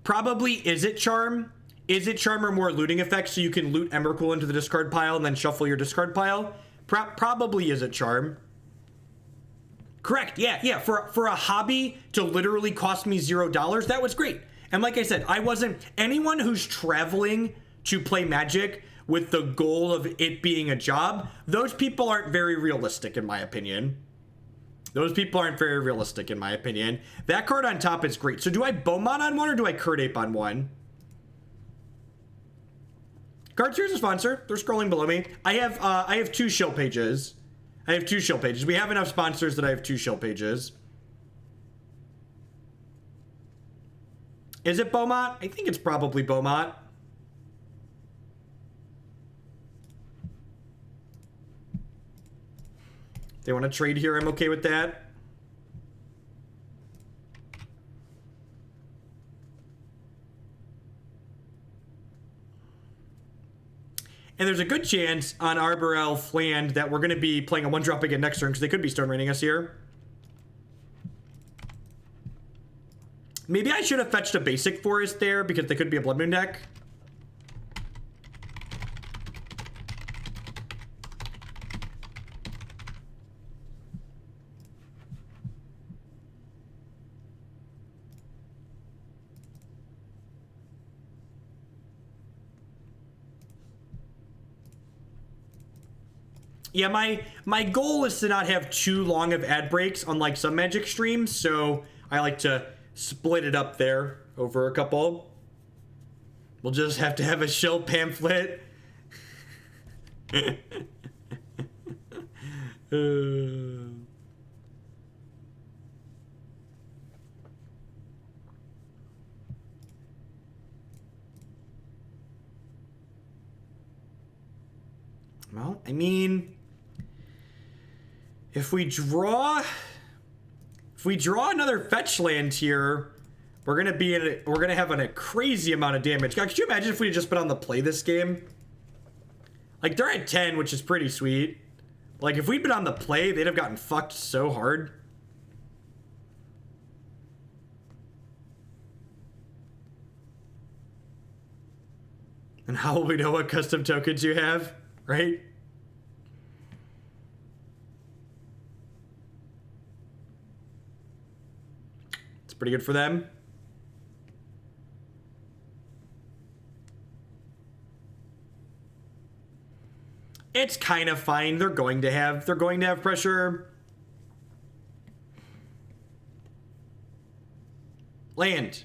Probably Is It Charm? Is It Charm or more looting effects so you can loot Emrakul into the discard pile and then shuffle your discard pile? Probably Is It Charm. Correct, yeah. For a hobby to literally cost me $0, that was great. And like I said, anyone who's traveling to play Magic with the goal of it being a job, those people aren't very realistic in my opinion. Those people aren't very realistic in my opinion. That card on top is great. So do I Bomat on one or do I Kird Ape on one? Cards here's a sponsor. They're scrolling below me. I have 2 shill pages. We have enough sponsors that I have 2 shill pages. Is it Bomat? I think it's probably Bomat. They want to trade here, I'm okay with that. And there's a good chance on Arbor Elf land that we're going to be playing a 1-drop again next turn because they could be Stone Raining us here. Maybe I should have fetched a basic forest there because they could be a Blood Moon deck. Yeah, my goal is to not have too long of ad breaks unlike some Magic streams, so I like to split it up there over a couple. We'll just have to have a shill pamphlet. Well, I mean, if we draw another fetch land here, we're gonna have a crazy amount of damage. God, could you imagine if we had just been on the play this game? Like, they're at 10, which is pretty sweet. Like, if we'd been on the play, they'd have gotten fucked so hard. And how will we know what custom tokens you have, right? It's pretty good for them. It's kind of fine. They're going to have pressure. Land.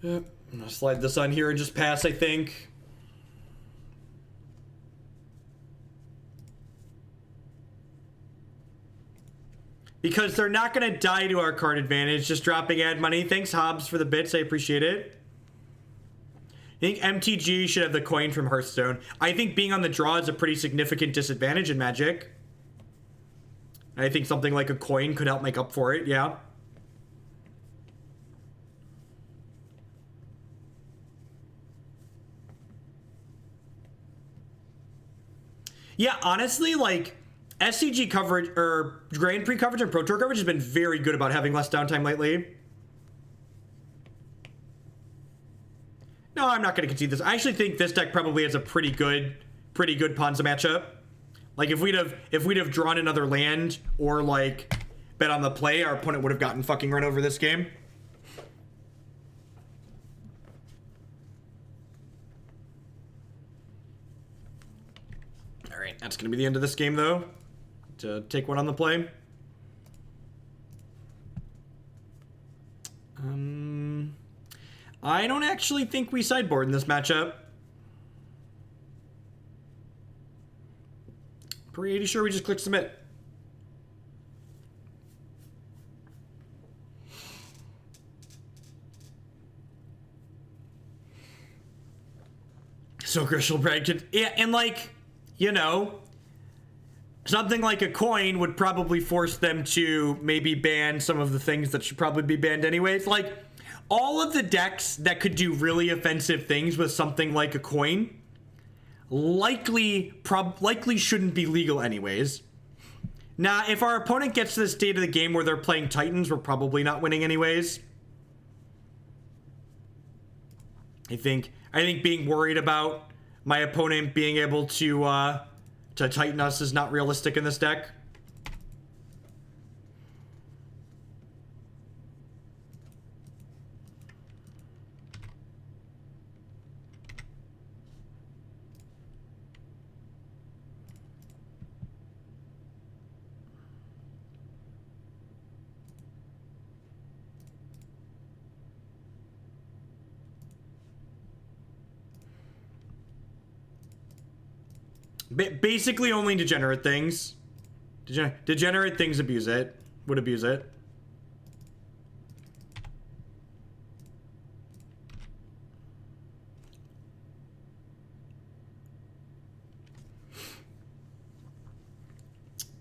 I'm gonna slide this on here and just pass, I think. Because they're not going to die to our card advantage, just dropping ad money. Thanks, Hobbs, for the bits. I appreciate it. I think MTG should have the coin from Hearthstone. I think being on the draw is a pretty significant disadvantage in Magic. I think something like a coin could help make up for it, yeah. Yeah, honestly, like, SCG coverage, or Grand Prix coverage and Pro Tour coverage has been very good about having less downtime lately. No, I'm not going to concede this. I actually think this deck probably has a pretty good Ponza matchup. Like, if we'd have drawn another land or, like, bet on the play, our opponent would have gotten fucking run over this game. All right, that's going to be the end of this game, though. To take one on the play. I don't actually think we sideboard in this matchup. Pretty sure we just click submit. So Grishlebrand could, yeah, and like, you know, something like a coin would probably force them to maybe ban some of the things that should probably be banned anyways. Like, all of the decks that could do really offensive things with something like a coin, likely shouldn't be legal anyways. Now, if our opponent gets to the state of the game where they're playing Titans, we're probably not winning anyways. I think being worried about my opponent being able to Titan us is not realistic in this deck. Basically only degenerate things. Degenerate things abuse it. Would abuse it.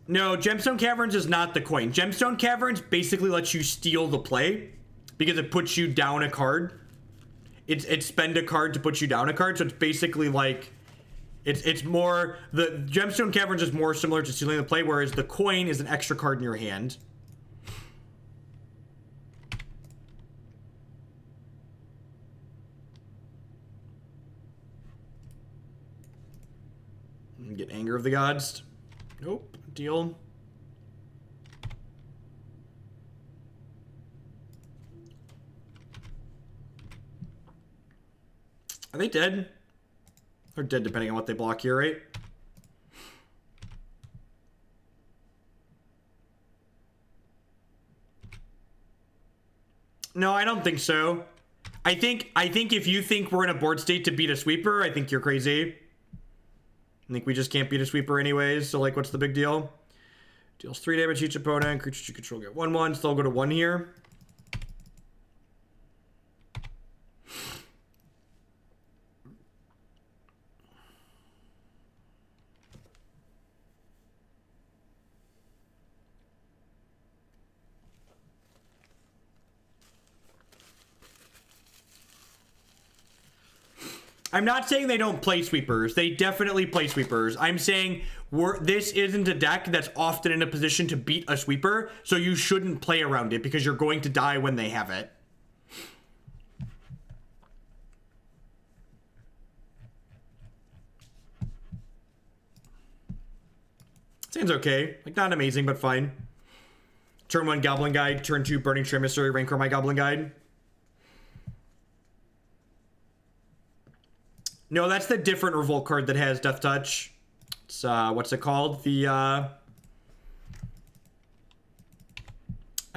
No, Gemstone Caverns is not the coin. Gemstone Caverns basically lets you steal the play because it puts you down a card. It spend a card to put you down a card, so it's basically like it's more, the Gemstone Caverns is more similar to stealing the play, whereas the coin is an extra card in your hand. Get Anger of the Gods. Nope. Deal. Are they dead? They're dead depending on what they block here, right? No, I don't think so. I think if you think we're in a board state to beat a sweeper, I think you're crazy. I think we just can't beat a sweeper anyways, so like, what's the big deal? Deals 3 damage each opponent. Creatures you control get 1/1, so they'll go to 1 here. I'm not saying they don't play sweepers. They definitely play sweepers. I'm saying this isn't a deck that's often in a position to beat a sweeper, so you shouldn't play around it because you're going to die when they have it. Sounds okay. Like, not amazing, but fine. Turn 1 Goblin Guide, turn 2 Burning-Tree Emissary, Rancor my Goblin Guide. No, that's the different Revolt card that has Death Touch. It's, what's it called? The, I'm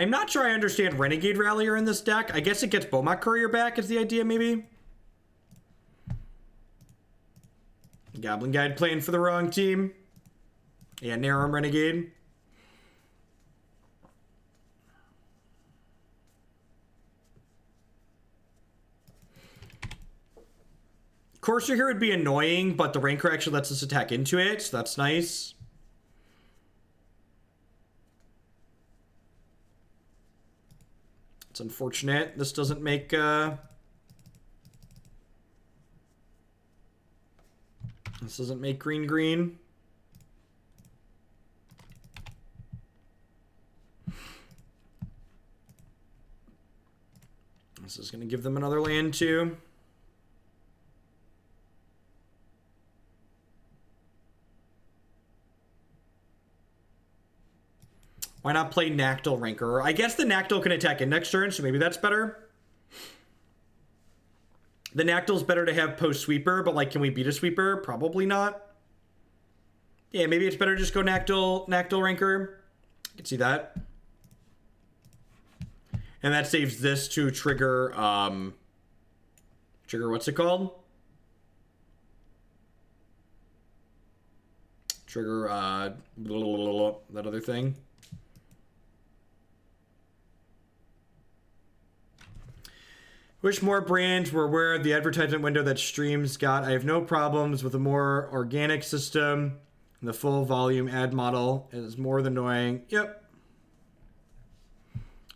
not sure I understand Renegade Rallier in this deck. I guess it gets Bomat Courier back is the idea, maybe? Goblin Guide playing for the wrong team. Yeah, Narum Renegade. Courser here would be annoying, but the Rancor actually lets us attack into it, so that's nice. It's unfortunate this doesn't make, this doesn't make green. This is going to give them another land, too. Why not play Nacatl Rancor? I guess the Nacatl can attack in next turn, so maybe that's better. The Nacatl's better to have post-sweeper, but, like, can we beat a sweeper? Probably not. Yeah, maybe it's better to just go Nacatl Rancor. I can see that. And that saves this to trigger, what's it called? Trigger, that other thing. Wish more brands were aware of the advertisement window that streams got. I have no problems with a more organic system. The full volume ad model is more than annoying. Yep.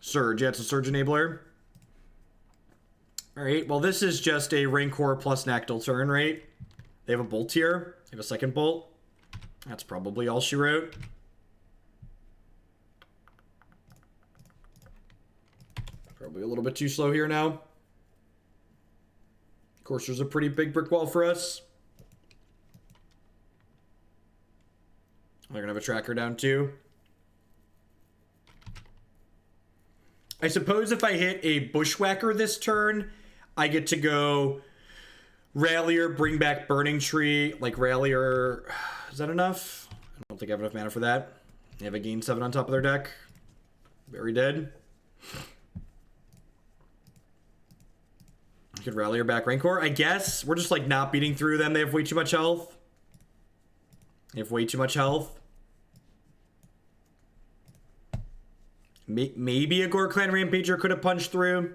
Surge. Yeah, it's a Surge enabler. All right. Well, this is just a Rancor plus Nacatl turn, right? They have a bolt here. They have a second bolt. That's probably all she wrote. Probably a little bit too slow here now. Of course, there's a pretty big brick wall for us. They're gonna have a tracker down too. I suppose if I hit a Bushwhacker this turn, I get to go Rallier, bring back Burning-Tree, like Rallier. Is that enough? I don't think I have enough mana for that. They have a gain 7 on top of their deck. Very dead. I could Rallier back Rancor. I guess we're just like not beating through them. They have way too much health. They have way too much health. Maybe a Ghor-Clan Rampager could have punched through.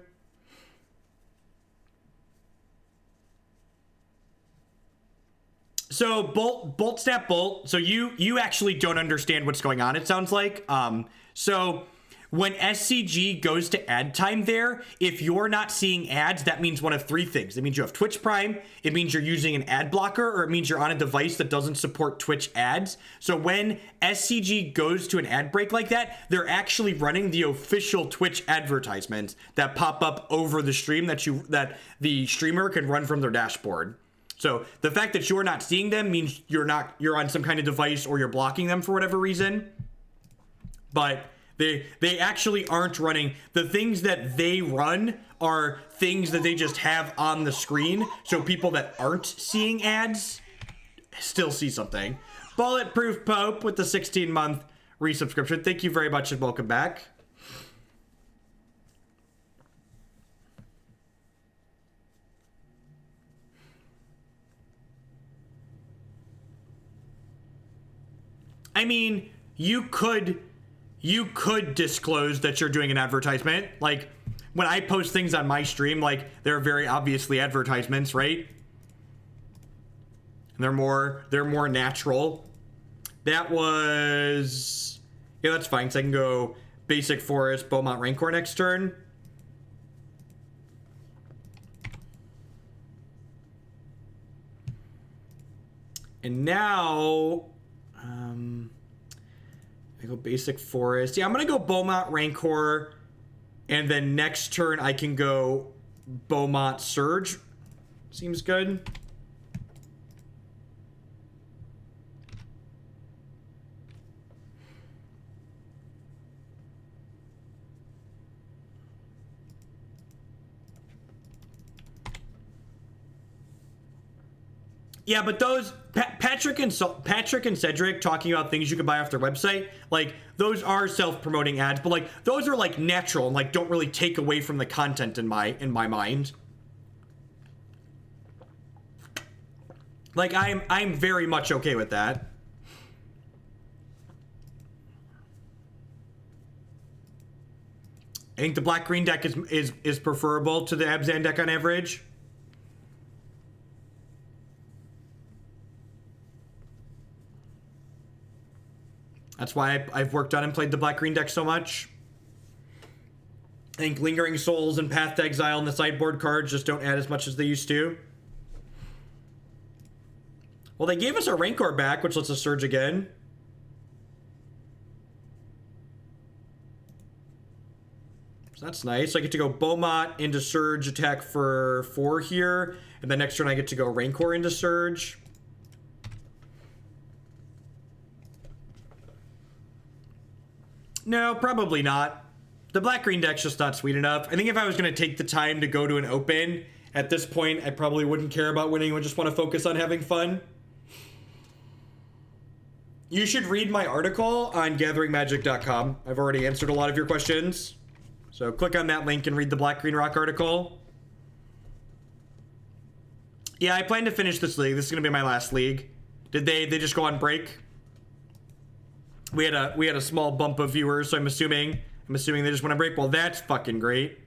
So bolt snap bolt. So you actually don't understand what's going on, it sounds like. So when SCG goes to ad time there, if you're not seeing ads, that means one of three things. It means you have Twitch Prime, it means you're using an ad blocker, or it means you're on a device that doesn't support Twitch ads. So when SCG goes to an ad break like that, they're actually running the official Twitch advertisements that pop up over the stream that the streamer can run from their dashboard. So the fact that you're not seeing them means you're on some kind of device or you're blocking them for whatever reason. But they actually aren't running. The things that they run are things that they just have on the screen, so people that aren't seeing ads still see something. Bulletproof Pope with the 16-month resubscription. Thank you very much and welcome back. I mean, you could disclose that you're doing an advertisement. Like, when I post things on my stream, like, they're very obviously advertisements, right? And they're more natural. That was... Yeah, that's fine, so I can go Basic Forest, Bomat Rancor next turn. And now... I go Basic Forest. Yeah, I'm gonna go Bomat Rancor, and then next turn I can go Bomat Surge. Seems good. Yeah, but those Patrick and Cedric talking about things you can buy off their website, like, those are self-promoting ads, but like those are like natural and like don't really take away from the content in my mind. Like, I'm very much okay with that. I think the black-green deck is preferable to the Abzan deck on average. That's why I've worked on and played the black-green deck so much. I think Lingering Souls and Path to Exile and the sideboard cards just don't add as much as they used to. Well, they gave us our Rancor back, which lets us Surge again. So that's nice. I get to go Bomat into Surge, attack for 4 here. And then next turn I get to go Rancor into Surge. No, probably not. The black-green deck's just not sweet enough. I think if I was going to take the time to go to an open, at this point, I probably wouldn't care about winning. I would just want to focus on having fun. You should read my article on gatheringmagic.com. I've already answered a lot of your questions. So click on that link and read the Black-Green Rock article. Yeah, I plan to finish this league. This is going to be my last league. Did they just go on break? We had a small bump of viewers, so I'm assuming they just went on break. Well, that's fucking great.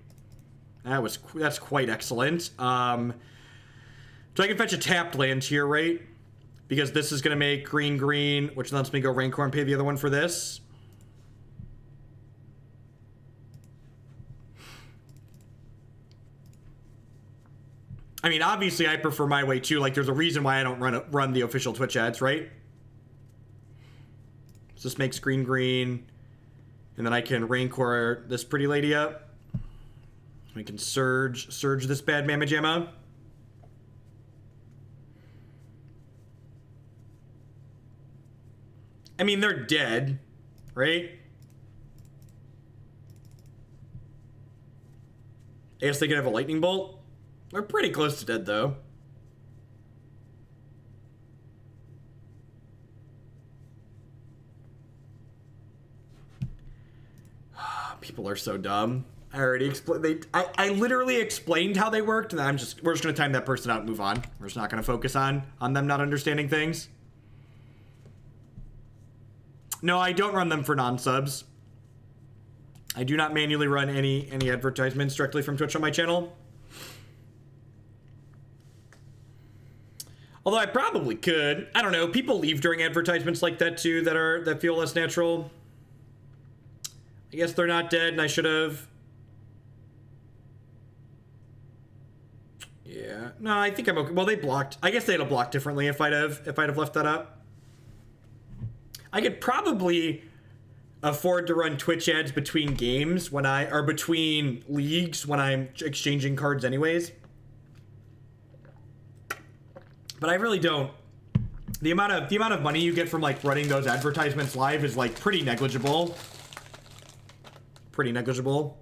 That's quite excellent. So I can fetch a tapped land here, right? Because this is gonna make green, which lets me go Rancor and pay the other one for this. I mean, obviously I prefer my way too. Like, there's a reason why I don't run the official Twitch ads, right? So this makes green, and then I can Rancor this pretty lady up. We can surge this bad Mamma Jamma. I mean, they're dead, right? I guess they could have a lightning bolt. They're pretty close to dead, though. People are so dumb. I already explained. I literally explained how they worked, and we're just gonna time that person out and move on. We're just not gonna focus on them not understanding things. No, I don't run them for non-subs. I do not manually run any advertisements directly from Twitch on my channel. Although I probably could. I don't know. People leave during advertisements like that too that feel less natural. I guess they're not dead and I should have. Yeah. No, I think I'm okay. Well, they blocked. I guess they'd have blocked differently if I'd have left that up. I could probably afford to run Twitch ads between games or between leagues when I'm exchanging cards anyways. But I really don't. The amount of money you get from like running those advertisements live is like pretty negligible. Pretty negligible.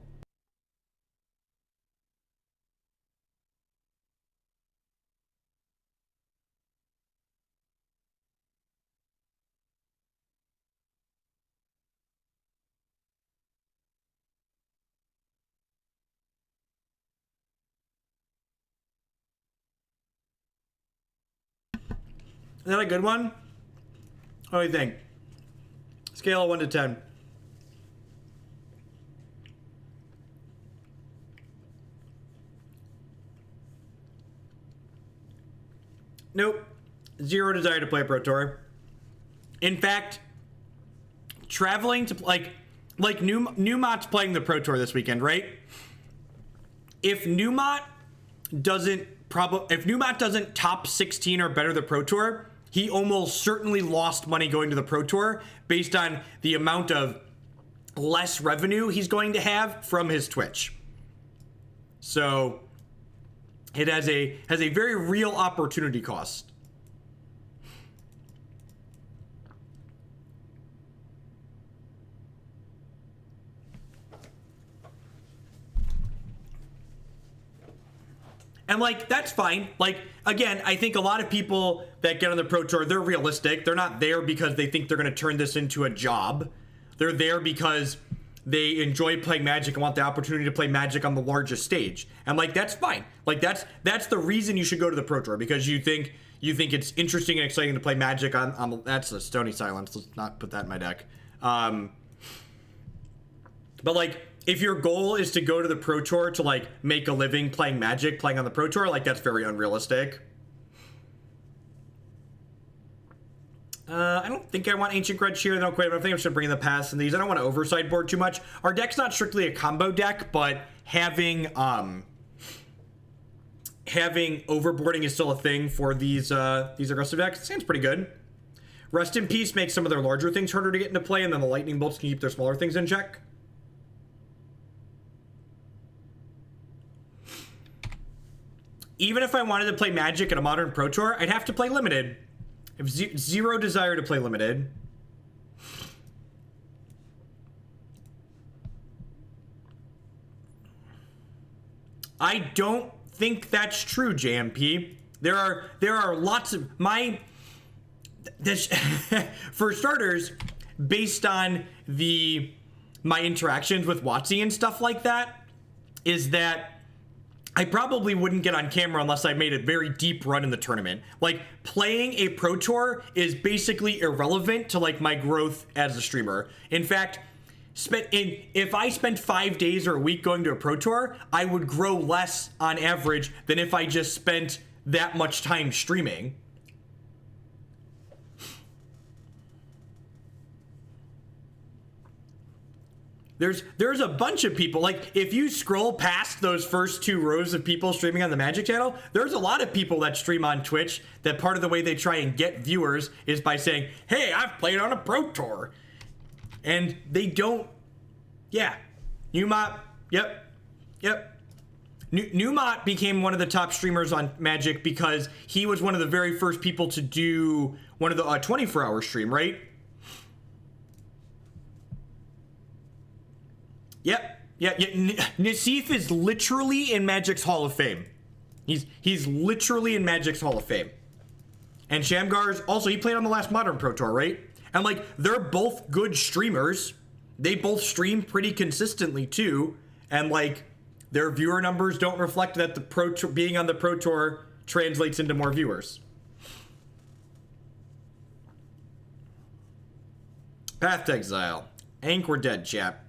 Is that a good one? What do you think? Scale of 1 to 10. Nope. Zero desire to play Pro Tour. In fact, traveling to like Newmott's playing the Pro Tour this weekend, right? If Newmott doesn't top 16 or better the Pro Tour, he almost certainly lost money going to the Pro Tour based on the amount of less revenue he's going to have from his Twitch. So it has a very real opportunity cost. And like, that's fine. Like, again, I think a lot of people that get on the Pro Tour, they're realistic. They're not there because they think they're going to turn this into a job. They're there because they enjoy playing Magic and want the opportunity to play Magic on the largest stage. And like, that's fine. Like, that's the reason you should go to the Pro Tour, because you think it's interesting and exciting to play Magic on the, that's a Stony Silence. Let's not put that in my deck. But like, if your goal is to go to the Pro Tour to like make a living playing Magic, playing on the Pro Tour, like that's very unrealistic. I don't think I want Ancient Grudge here. I think I'm just gonna bring in the pass in these. I don't want to oversideboard too much. Our deck's not strictly a combo deck, but having overboarding is still a thing for these aggressive decks. It seems pretty good. Rest in Peace makes some of their larger things harder to get into play, and then the Lightning Bolts can keep their smaller things in check. Even if I wanted to play Magic at a modern Pro Tour, I'd have to play Limited. I have zero desire to play Limited. I don't think that's true, JMP. There are lots of for starters, based on my interactions with WotC and stuff like that, is that I probably wouldn't get on camera unless I made a very deep run in the tournament. Like, playing a Pro Tour is basically irrelevant to like my growth as a streamer. In fact, if I spent 5 days or a week going to a Pro Tour, I would grow less on average than if I just spent that much time streaming. There's a bunch of people, like if you scroll past those first 2 rows of people streaming on the Magic channel, there's a lot of people that stream on Twitch that part of the way they try and get viewers is by saying, hey, I've played on a Pro Tour. And they don't, yeah. Newmont, yep. Newmont became one of the top streamers on Magic because he was one of the very first people to do one of the 24-hour stream, right? Yep. Yeah. Nassif is literally in Magic's Hall of Fame. He's literally in Magic's Hall of Fame. And Shamgar's also, he played on the last Modern Pro Tour, right? And like, they're both good streamers. They both stream pretty consistently too. And like, their viewer numbers don't reflect that the Pro Tour, being on the Pro Tour translates into more viewers. Path to Exile. Ank, we're dead, chap.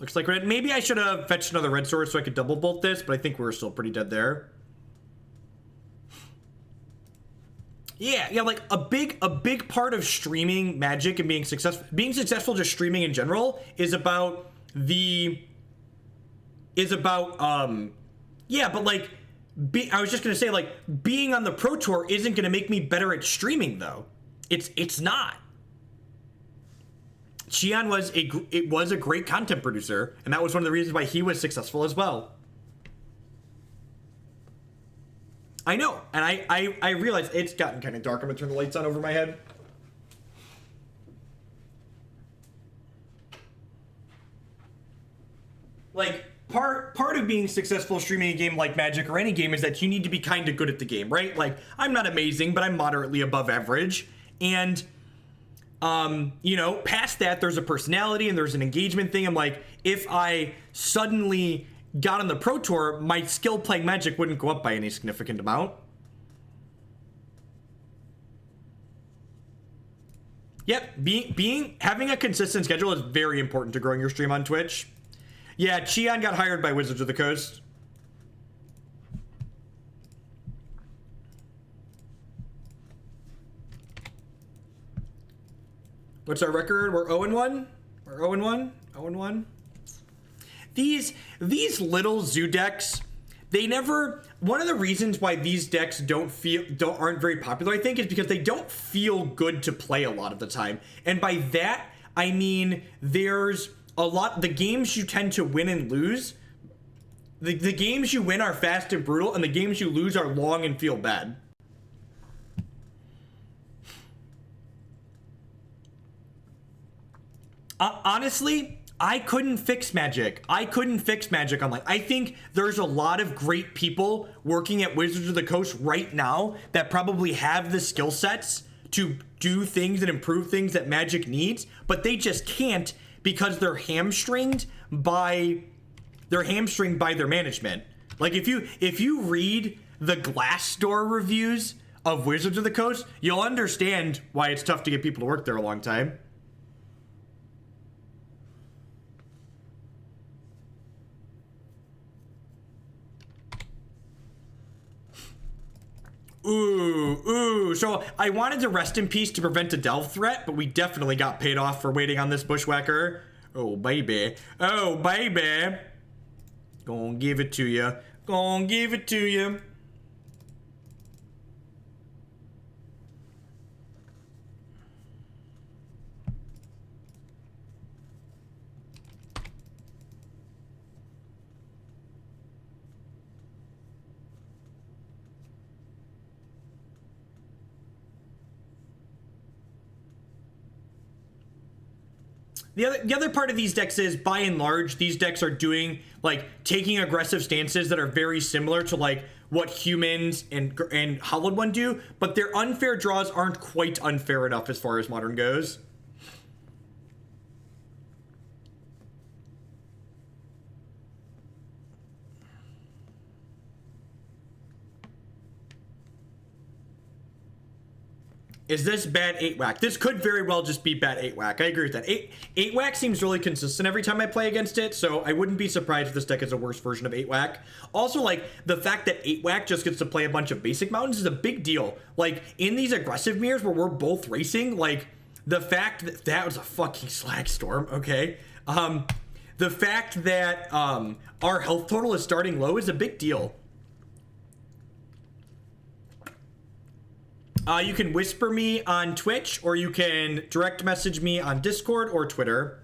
Looks like we're dead. Maybe I should have fetched another red sword so I could double bolt this, but I think we're still pretty dead there. Yeah, like a big part of streaming Magic and being successful just streaming in general is about yeah, but like I was just gonna say, like, being on the Pro Tour isn't gonna make me better at streaming though. It's not. Xian was a great content producer, and that was one of the reasons why he was successful as well. I know, and I realize it's gotten kind of dark. I'm gonna turn the lights on over my head. Like, part of being successful streaming a game like Magic or any game is that you need to be kind of good at the game, right? Like, I'm not amazing, but I'm moderately above average, and you know, past that, there's a personality and there's an engagement thing. I'm like, if I suddenly got on the Pro Tour, my skill playing Magic wouldn't go up by any significant amount. Yep, having a consistent schedule is very important to growing your stream on Twitch. Yeah, Xian got hired by Wizards of the Coast. What's our record? We're 0-1? We're 0-1? 0-1? These little zoo decks, they never... One of the reasons why these decks aren't very popular, I think, is because they don't feel good to play a lot of the time. And by that, I mean there's a lot... The games you tend to win and lose, the games you win are fast and brutal, and the games you lose are long and feel bad. Honestly, I couldn't fix Magic. I couldn't fix Magic Online. I think there's a lot of great people working at Wizards of the Coast right now that probably have the skill sets to do things and improve things that Magic needs, but they just can't because they're hamstringed by their management. Like, if you read the Glassdoor reviews of Wizards of the Coast, you'll understand why it's tough to get people to work there a long time. Ooh. So I wanted to rest in peace to prevent a delve threat, but we definitely got paid off for waiting on this Bushwhacker. Oh, baby. Oh, baby. Gonna give it to you. Gonna give it to you. The other part of these decks is, by and large, these decks are doing, like, taking aggressive stances that are very similar to, like, what humans and Hollowed One do, but their unfair draws aren't quite unfair enough as far as Modern goes. Is this bad 8-whack? This could very well just be bad 8-whack. I agree with that. 8-whack seems really consistent every time I play against it, so I wouldn't be surprised if this deck is a worse version of 8-whack. Also, like, the fact that 8-whack just gets to play a bunch of basic mountains is a big deal. Like, in these aggressive mirrors where we're both racing, like, the fact that that was a fucking slag storm, okay? the fact that our health total is starting low is a big deal. You can whisper me on Twitch, or you can direct message me on Discord or Twitter.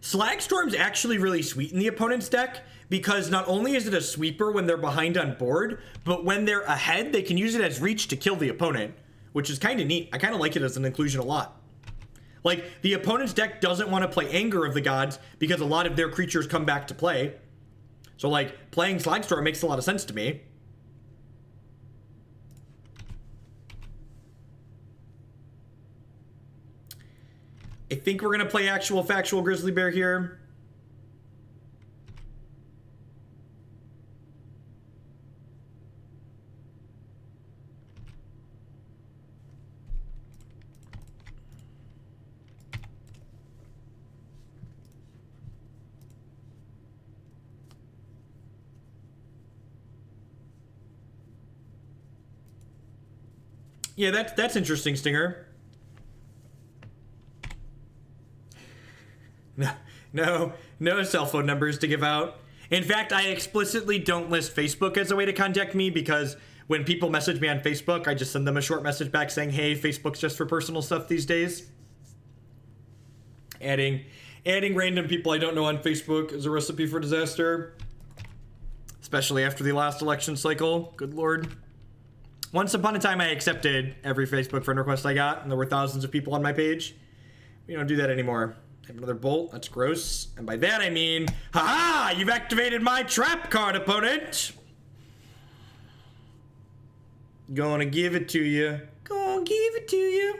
Slagstorm's actually really sweet in the opponent's deck, because not only is it a sweeper when they're behind on board, but when they're ahead, they can use it as reach to kill the opponent, which is kind of neat. I kind of like it as an inclusion a lot. Like, the opponent's deck doesn't want to play Anger of the Gods because a lot of their creatures come back to play. So, like, playing Slagstorm makes a lot of sense to me. I think we're going to play actual factual Grizzly Bear here. Yeah, that's interesting, Stinger. No cell phone numbers to give out. In fact, I explicitly don't list Facebook as a way to contact me, because when people message me on Facebook, I just send them a short message back saying, hey, Facebook's just for personal stuff these days. Adding random people I don't know on Facebook is a recipe for disaster. Especially after the last election cycle. Good Lord. Once upon a time, I accepted every Facebook friend request I got, and there were thousands of people on my page. We don't do that anymore. I have another bolt. That's gross. And by that, I mean, haha, you've activated my trap card, opponent. Gonna give it to you. Gonna give it to you.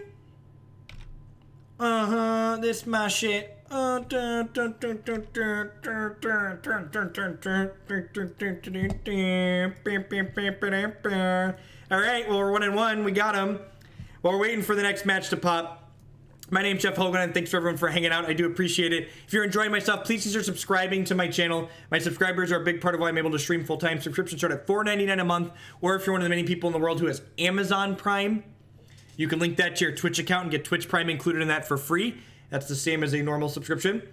Uh-huh, this my shit. All right, well, we're 1-1. We got him. While we're waiting for the next match to pop, my name's Jeff Hogan, and thanks for everyone for hanging out. I do appreciate it. If you're enjoying my stuff, please consider subscribing to my channel. My subscribers are a big part of why I'm able to stream full-time. Subscriptions start at $4.99 a month, or if you're one of the many people in the world who has Amazon Prime, you can link that to your Twitch account and get Twitch Prime included in that for free. That's the same as a normal subscription.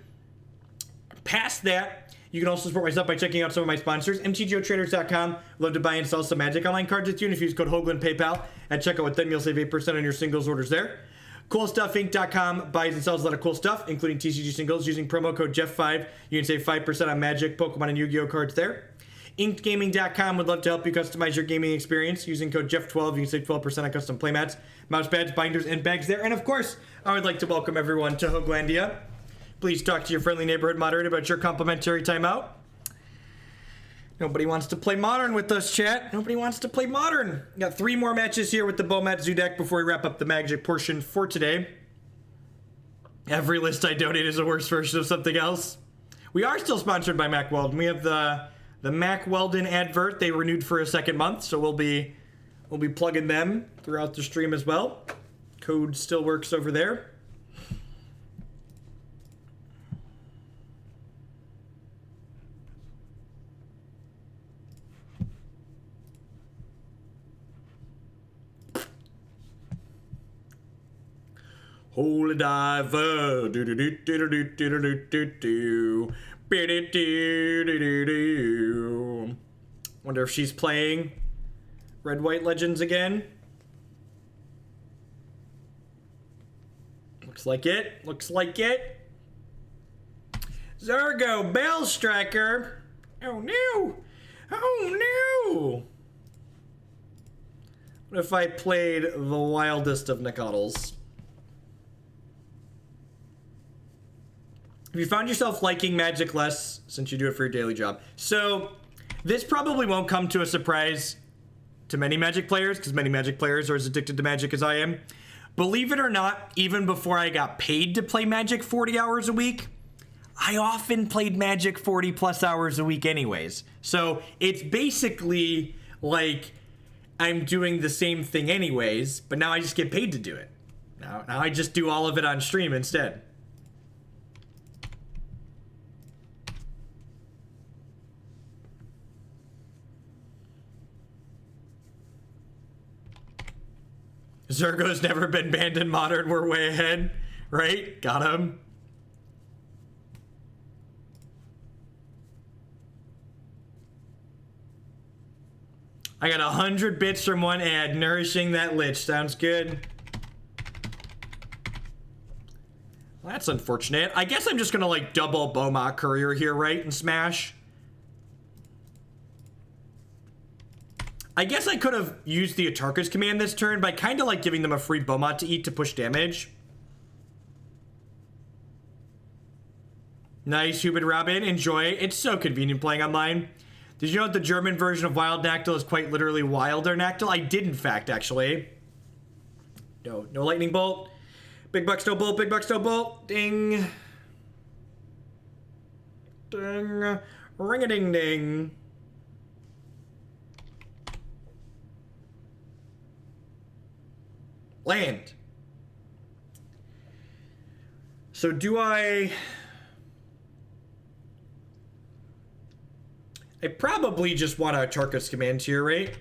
Past that, you can also support my stuff by checking out some of my sponsors. MTGOtraders.com. Love to buy and sell some Magic Online cards with you, and if you use code Hoagland PayPal at checkout with them, you'll save 8% on your singles orders there. CoolStuffInc.com buys and sells a lot of cool stuff, including TCG singles. Using promo code Jeff5, you can save 5% on Magic, Pokemon, and Yu-Gi-Oh cards there. InkedGaming.com would love to help you customize your gaming experience. Using code Jeff12, you can save 12% on custom playmats, mouse pads, binders, and bags there. And of course, I would like to welcome everyone to Hoaglandia. Please talk to your friendly neighborhood moderator about your complimentary timeout. Nobody wants to play Modern with us, chat. Nobody wants to play Modern. We got 3 more matches here with the Bomat Zoo deck before we wrap up the Magic portion for today. Every list I donate is a worse version of something else. We are still sponsored by Mack Weldon. We have the Mack Weldon advert. They renewed for a second month, so we'll be plugging them throughout the stream as well. Code still works over there. Holy diver, do do do do do do do do do do. Wonder if she's playing Red White Legends again. Looks like it. Looks like it. Zergo Bell Striker. Oh no! Oh no! What if I played the wildest of Nacatls? If you found yourself liking Magic less since you do it for your daily job. So, this probably won't come to a surprise to many Magic players, because many Magic players are as addicted to Magic as I am. Believe it or not, even before I got paid to play Magic 40 hours a week, I often played Magic 40 plus hours a week anyways. So, it's basically like I'm doing the same thing anyways, but now I just get paid to do it. Now I just do all of it on stream instead. Zergo's never been banned in Modern. We're way ahead. Right? Got him. I got 100 bits from one ad. Nourishing that lich. Sounds good. Well, that's unfortunate. I guess I'm just gonna like double Bomat Courier here, right? And smash. I guess I could have used the Atarka's command this turn, but I kind of like giving them a free Bomat to eat to push damage. Nice, Hubert Robin. Enjoy. It's so convenient playing online. Did you know that the German version of Wild Nacatl is quite literally Wilder Nacatl? I did, in fact, actually. No lightning bolt. Big bucks, no bolt. Big bucks, no bolt. Ding. Ding. Ring-a-ding-ding. Land. So do I probably just want to Atarka's command here, right?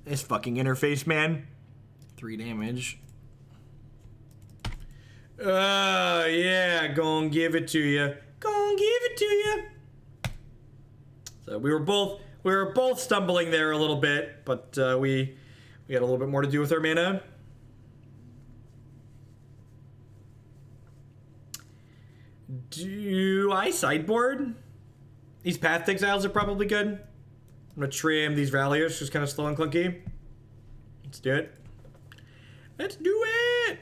This fucking interface, man. 3 damage. Yeah, gonna give it to you. Gonna give it to you. So we were both stumbling there a little bit, but we had a little bit more to do with our mana. Do I sideboard? These Path Exiles are probably good. I'm gonna trim these Ralliers, just kind of slow and clunky. Let's do it. Let's do it!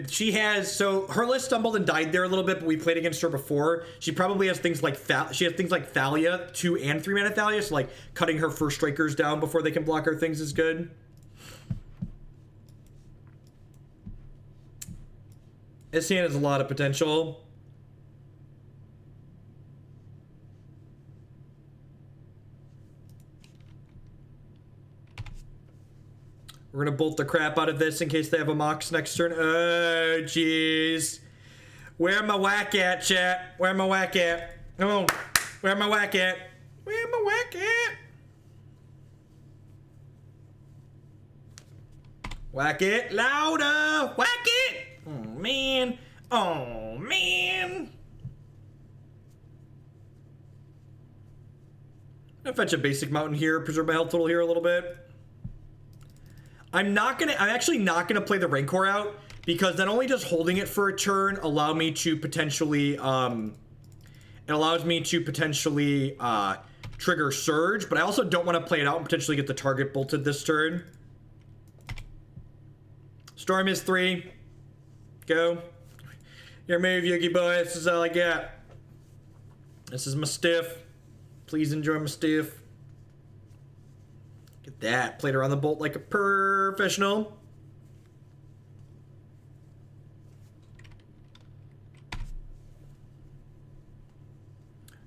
She has, so her list stumbled and died there a little bit, but we played against her before. She probably has things like Thalia, 2 and 3 mana Thalia, so like cutting her first strikers down before they can block her things is good. This hand has a lot of potential. We're gonna bolt the crap out of this in case they have a Mox next turn. Oh, jeez. Where my whack at, chat? Where my whack at? Oh, where my whack at? Where my whack at? Whack it louder! Whack it! Oh, man. Oh, man. I'm gonna fetch a basic mountain here, preserve my health total here a little bit. I'm actually not gonna play the Rancor out because not only does holding it for a turn allow me to potentially, it allows me to potentially trigger Surge, but I also don't want to play it out and potentially get the target bolted this turn. Storm is 3. Go. Your move, Yugi boy. This is all I got. This is my stiff. Please enjoy my stiff. Get that. Played around the bolt like a professional.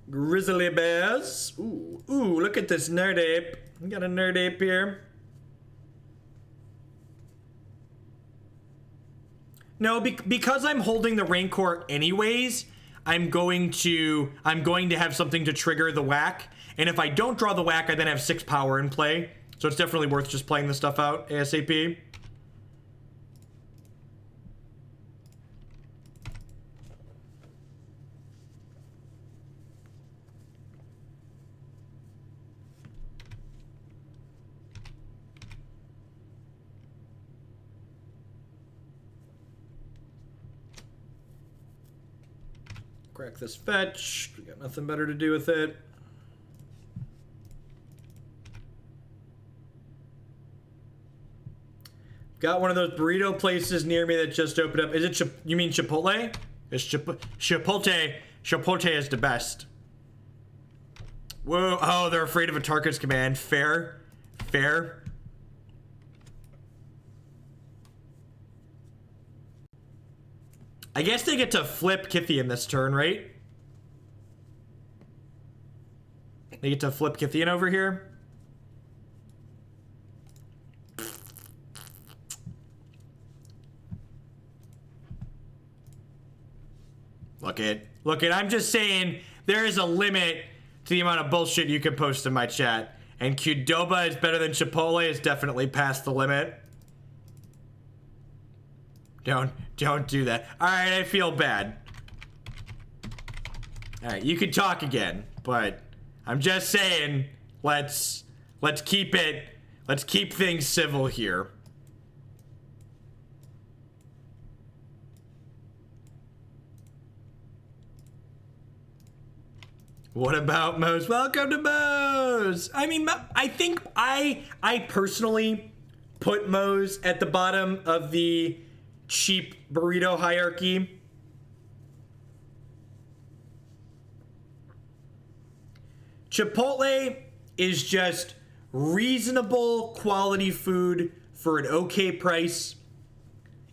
Grizzly bears. Ooh, look at this Nerd Ape. We got a Nerd Ape here. No, because I'm holding the Rancor anyways, I'm going to have something to trigger the whack. And if I don't draw the whack, I then have 6 power in play. So it's definitely worth just playing this stuff out ASAP. Crack this fetch. We got nothing better to do with it. Got one of those burrito places near me that just opened up. Is it you mean Chipotle? It's Chipotle. Chipotle is the best. Whoa! Oh, they're afraid of Atarka's command. Fair, fair. I guess they get to flip Kithian this turn, right? They get to flip Kithian over here. Look it, I'm just saying there is a limit to the amount of bullshit you can post in my chat. And Qdoba is better than Chipotle is definitely past the limit. Don't do that. Alright, I feel bad. Alright, you can talk again, but I'm just saying, let's keep things civil here. What about Moe's? Welcome to Moe's! I mean, I think I personally put Moe's at the bottom of the cheap burrito hierarchy. Chipotle is just reasonable quality food for an okay price.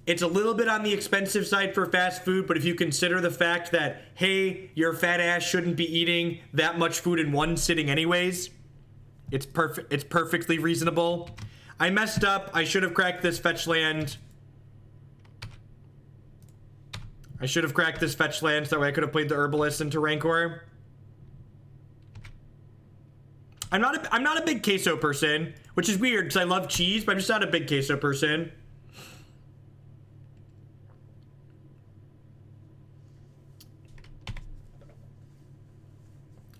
It's a little bit on the expensive side for fast food, but if you consider the fact that, hey, your fat ass shouldn't be eating that much food in one sitting anyways, it's perfectly reasonable. I messed up. I should have cracked this fetch land. So that way I could have played the Herbalist into Rancor. I'm not a big queso person, which is weird because I love cheese, but I'm just not a big queso person.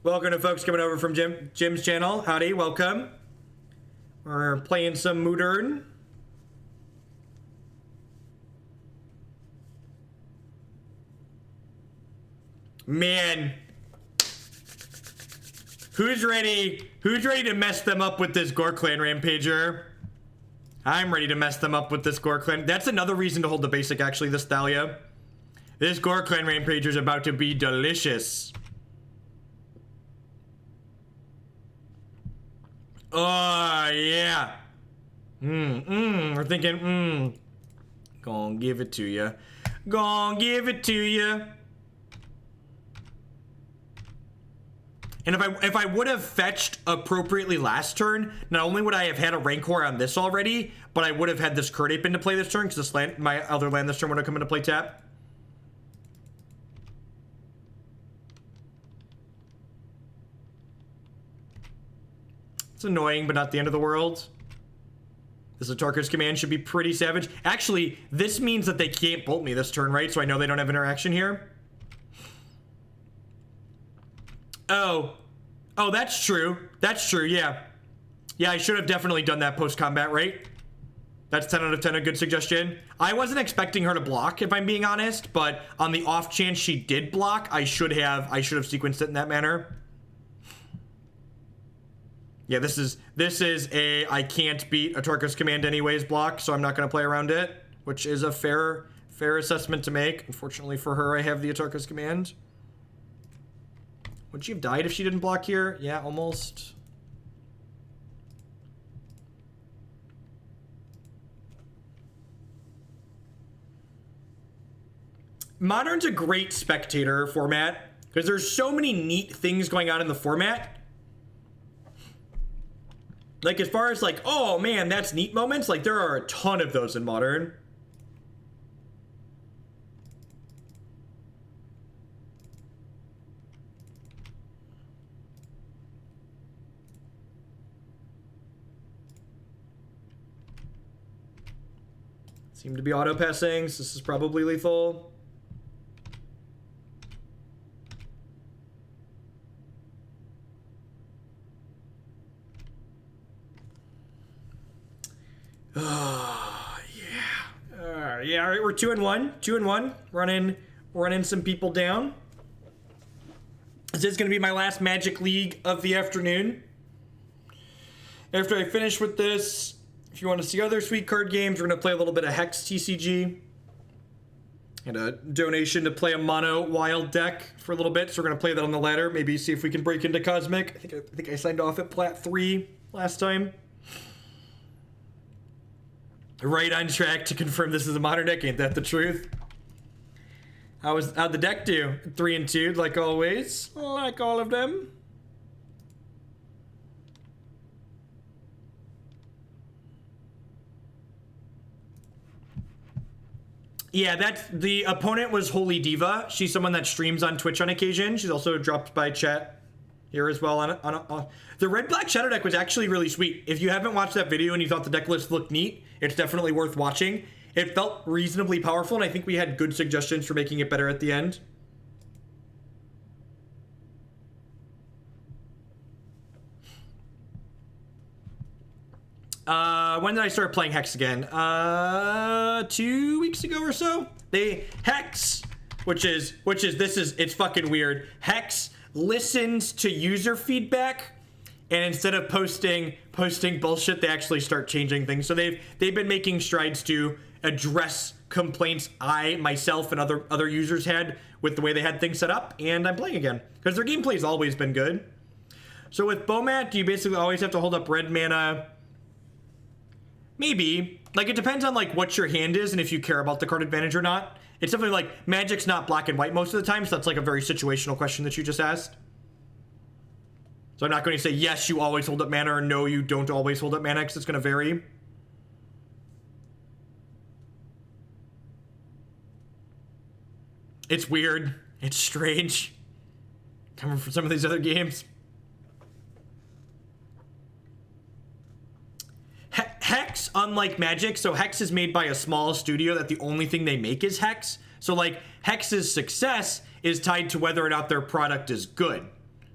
Welcome to folks coming over from Jim's channel. Howdy, welcome. We're playing some Modern. Man. Who's ready to mess them up with this Ghor-Clan Rampager? I'm ready to mess them up with this Ghor-Clan. That's another reason to hold the basic, actually, this Thalia. This Ghor-Clan Rampager is about to be delicious. Oh, yeah. We're thinking, Gonna give it to you. And if I would have fetched appropriately last turn, not only would I have had a Rancor on this already, but I would have had this Kird Ape into play this turn, because my other land this turn would have come into play tap. It's annoying, but not the end of the world. This Atarka's command should be pretty savage. Actually, this means that they can't bolt me this turn, right? So I know they don't have interaction here. Oh, that's true. Yeah. Yeah, I should have definitely done that post-combat, right? That's 10 out of 10, a good suggestion. I wasn't expecting her to block, if I'm being honest, but on the off chance she did block, I should have sequenced it in that manner. Yeah, this is a I can't beat Atarka's command anyways block, so I'm not going to play around it, which is a fair assessment to make. Unfortunately for her, I have the Atarka's command. Would she have died if she didn't block here? Yeah, almost. Modern's a great spectator format because there's so many neat things going on in the format. Like, as far as, like, oh, man, that's neat moments, like, there are a ton of those in Modern. Seem to be auto-passing, so this is probably lethal. Oh, yeah. Yeah, all right, we're 2-1. Running some people down. This is going to be my last Magic League of the afternoon. After I finish with this, if you want to see other sweet card games, we're going to play a little bit of Hex TCG. And a donation to play a mono wild deck for a little bit, so we're going to play that on the ladder. Maybe see if we can break into Cosmic. I think I signed off at Plat 3 last time. Right on track to confirm this is a Modern deck, ain't that the truth? How'd the deck do? 3-2, like always. Like all of them. Yeah, that's the opponent was Holy Diva. She's someone that streams on Twitch on occasion. She's also dropped by chat here as well. The red-black shadow deck was actually really sweet. If you haven't watched that video and you thought the deck list looked neat, it's definitely worth watching. It felt reasonably powerful, and I think we had good suggestions for making it better at the end. When did I start playing Hex again? 2 weeks ago or so. Hex, it's fucking weird. Hex listens to user feedback, and instead of posting bullshit, they actually start changing things. So they've been making strides to address complaints I myself and other users had with the way they had things set up, and I'm playing again because their gameplay's always been good. So with Bomat, do you basically always have to hold up red mana? Maybe. Like, it depends on, like, what your hand is and if you care about the card advantage or not. It's definitely, like, Magic's not black and white most of the time, so that's, like, a very situational question that you just asked. So I'm not going to say, yes, you always hold up mana, or no, you don't always hold up mana, because it's going to vary. It's weird. It's strange. Coming from some of these other games. Hex, unlike Magic, so Hex is made by a small studio that the only thing they make is Hex. So, like, Hex's success is tied to whether or not their product is good.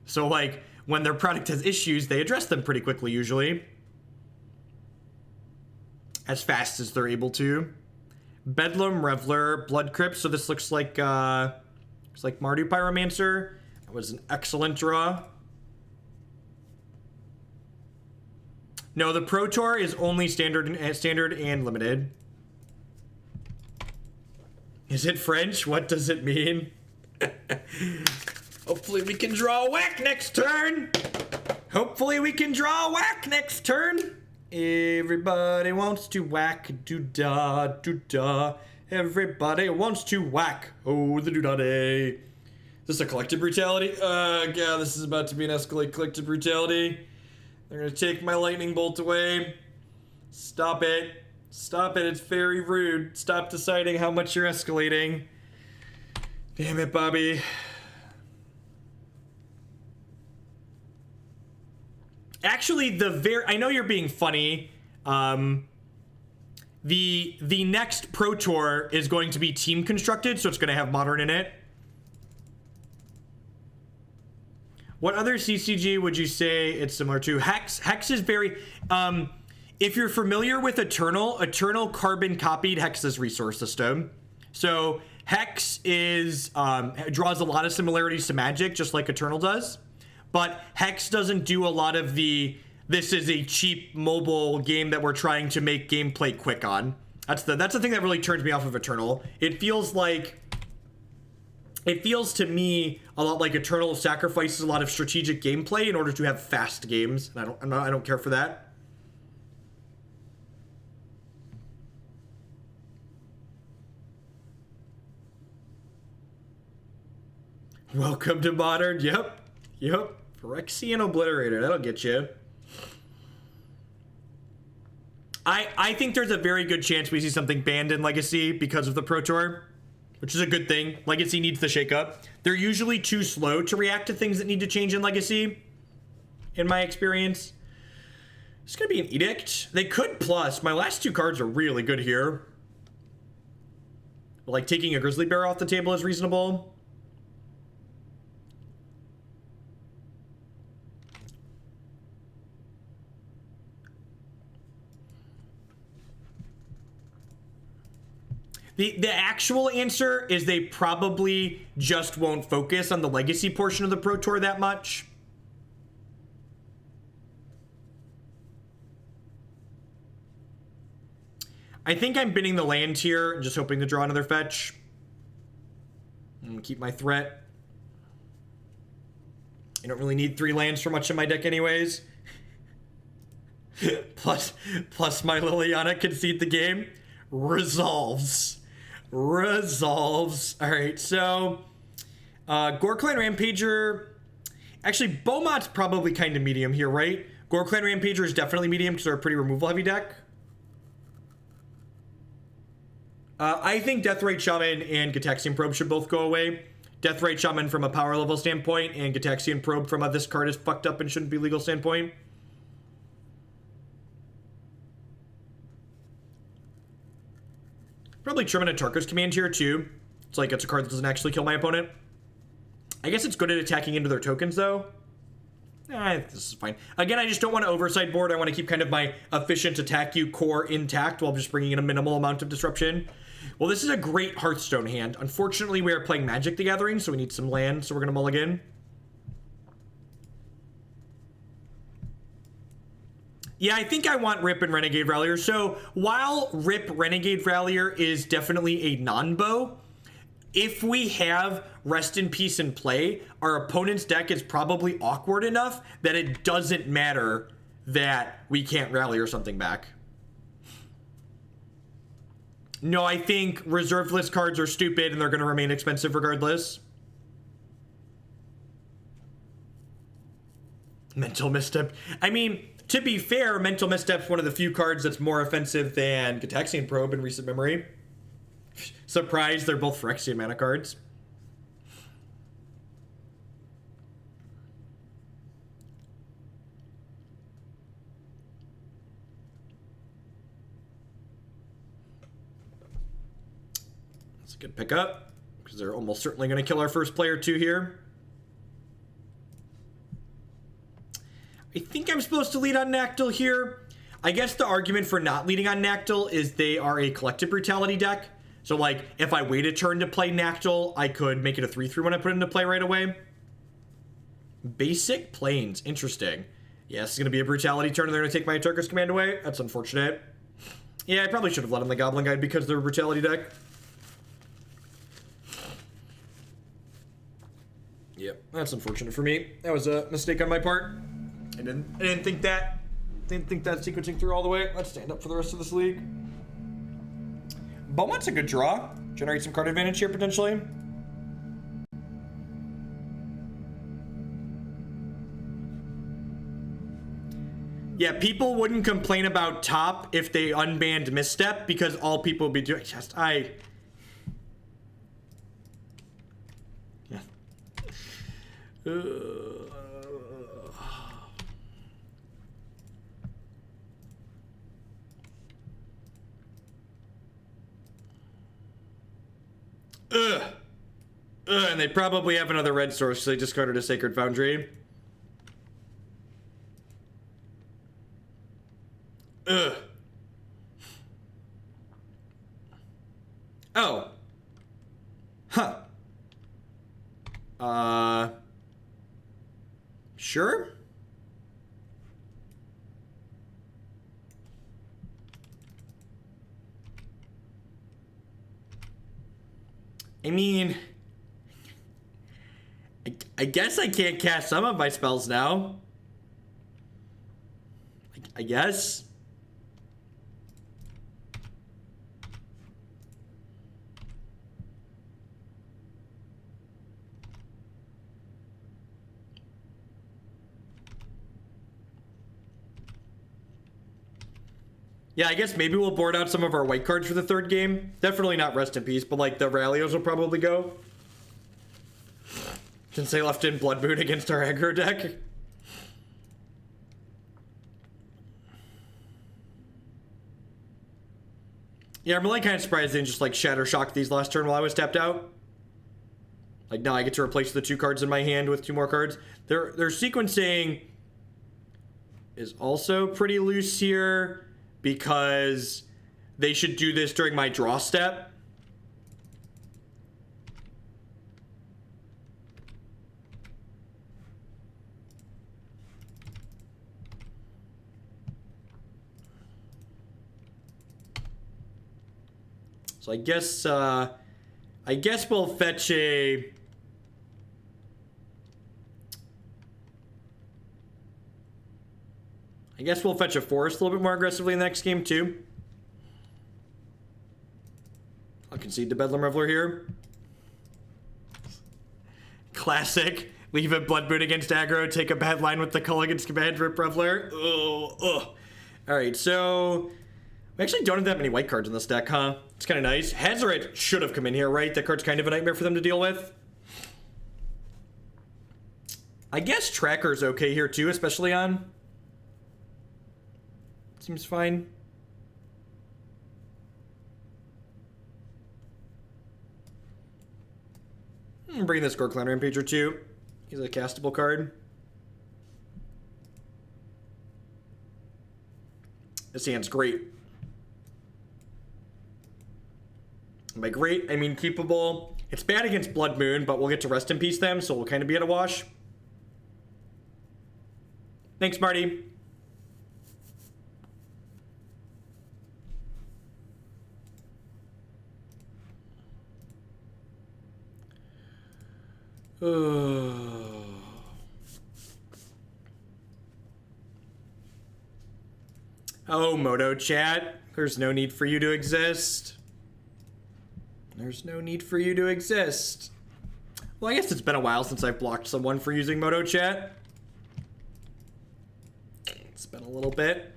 So, like, when their product has issues, they address them pretty quickly, usually. As fast as they're able to. Bedlam, Reveler, Blood Crypt. So this looks like Mardu Pyromancer. That was an excellent draw. No, the Pro Tour is only standard and limited. Is it French? What does it mean? Hopefully we can draw a whack next turn. Everybody wants to whack, doo-da, doo-da. Everybody wants to whack. Oh, the doo-da-day. Is this a collective brutality? God, this is about to be an escalate collective brutality. They're gonna take my lightning bolt away. Stop it. Stop it, it's very rude. Stop deciding how much you're escalating. Damn it, Bobby. Actually, I know you're being funny. The next Pro Tour is going to be team constructed, so it's gonna have Modern in it. What other CCG would you say it's similar to? Hex is very... if you're familiar with Eternal carbon copied Hex's resource system. So Hex draws a lot of similarities to Magic, just like Eternal does. But Hex doesn't do a lot of this is a cheap mobile game that we're trying to make gameplay quick on. That's the thing that really turns me off of Eternal. It feels to me a lot like Eternal sacrifices a lot of strategic gameplay in order to have fast games. And I don't care for that. Welcome to Modern. Yep. Phyrexian Obliterator. That'll get you. I think there's a very good chance we see something banned in Legacy because of the Pro Tour, which is a good thing. Legacy needs the shakeup. They're usually too slow to react to things that need to change in Legacy, in my experience. It's going to be an Edict. They could plus. My last two cards are really good here. Like, taking a Grizzly Bear off the table is reasonable. The actual answer is they probably just won't focus on the Legacy portion of the Pro Tour that much. I think I'm binning the land here and just hoping to draw another fetch. I'm gonna keep my threat. I don't really need 3 lands for much of my deck anyways. plus my Liliana concede the game. Resolves. All right, so Ghor-Clan Rampager. Actually, Bomat's probably kind of medium here, right? Ghor-Clan Rampager is definitely medium because they're a pretty removal heavy deck. I think Deathrite Shaman and Gitaxian Probe should both go away. Deathrite Shaman from a power level standpoint, and Gitaxian Probe from a this card is fucked up and shouldn't be legal standpoint. Probably trim an Atarka's Command here too. It's like it's a card that doesn't actually kill my opponent. I guess it's good at attacking into their tokens though. This is fine. Again, I just don't want to oversight board. I want to keep kind of my efficient attack you core intact while just bringing in a minimal amount of disruption. Well, this is a great Hearthstone hand. Unfortunately, we are playing Magic the Gathering, so we need some land, so we're going to mulligan. Yeah, I think I want Rip and Renegade Rallier. So while Rip Renegade Rallier is definitely a non-bow, if we have Rest in Peace in play, our opponent's deck is probably awkward enough that it doesn't matter that we can't rally or something back. No, I think reserved list cards are stupid and they're going to remain expensive regardless. Mental Misstep. I mean, to be fair, Mental Misstep's one of the few cards that's more offensive than Gitaxian Probe in recent memory. Surprise, they're both Phyrexian mana cards. That's a good pickup, because they're almost certainly going to kill our first player too here. I think I'm supposed to lead on Nacatl here. I guess the argument for not leading on Nacatl is they are a collective brutality deck. So, like, if I wait a turn to play Nacatl, I could make it a 3/3 when I put it into play right away. Basic Plains. Interesting. Yeah, this is going to be a brutality turn, and they're going to take my Atarka's Command away. That's unfortunate. Yeah, I probably should have let on the Goblin Guide because they're a brutality deck. Yep, that's unfortunate for me. That was a mistake on my part. I didn't think that sequencing through all the way. Let's stand up for the rest of this league. Bomat's a good draw. Generate some card advantage here, potentially. Yeah, people wouldn't complain about top if they unbanned Misstep, because all people would be doing... Yeah. And they probably have another red source, so they discarded a Sacred Foundry. Oh. Huh. Sure? I mean, I guess I can't cast some of my spells now. I guess. Yeah, I guess maybe we'll board out some of our white cards for the third game. Definitely not Rest in Peace, but like the Rallios will probably go. Since they left in Blood Moon against our aggro deck. Yeah, I'm really kind of surprised they didn't just like Shatter Shock these last turn while I was tapped out. Like now I get to replace the 2 cards in my hand with 2 more cards. Their sequencing is also pretty loose here, because they should do this during my draw step. So I guess we'll fetch a... I guess we'll fetch a Forest a little bit more aggressively in the next game, too. I'll concede to Bedlam Reveler here. Classic. Leave a Blood Moon against aggro, take a bad line with the Cull against Command, Rip Reveler. Alright, so We actually don't have that many white cards in this deck, huh? It's kind of nice. Hazoret should have come in here, right? That card's kind of a nightmare for them to deal with. I guess Tracker's okay here too, especially on. Seems fine. I'm bringing this Ghor-Clan Rampager too. He's a castable card. This hand's great. By great, I mean keepable. It's bad against Blood Moon, but we'll get to Rest in Peace them, so we'll kind of be at a wash. Thanks, Marty. Oh, Moto chat. There's no need for you to exist. There's no need for you to exist. Well, I guess it's been a while since I've blocked someone for using Moto chat. It's been a little bit.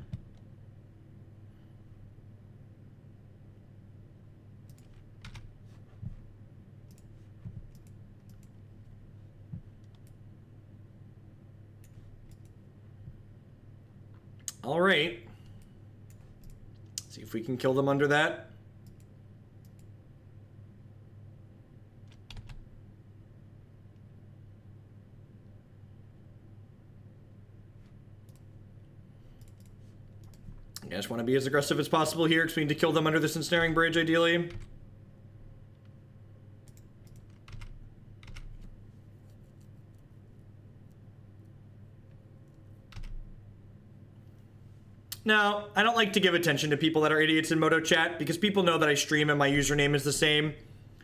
All right. See if we can kill them under that. I just want to be as aggressive as possible here because we need to kill them under this ensnaring bridge, ideally. Now, I don't like to give attention to people that are idiots in Moto chat because people know that I stream and my username is the same.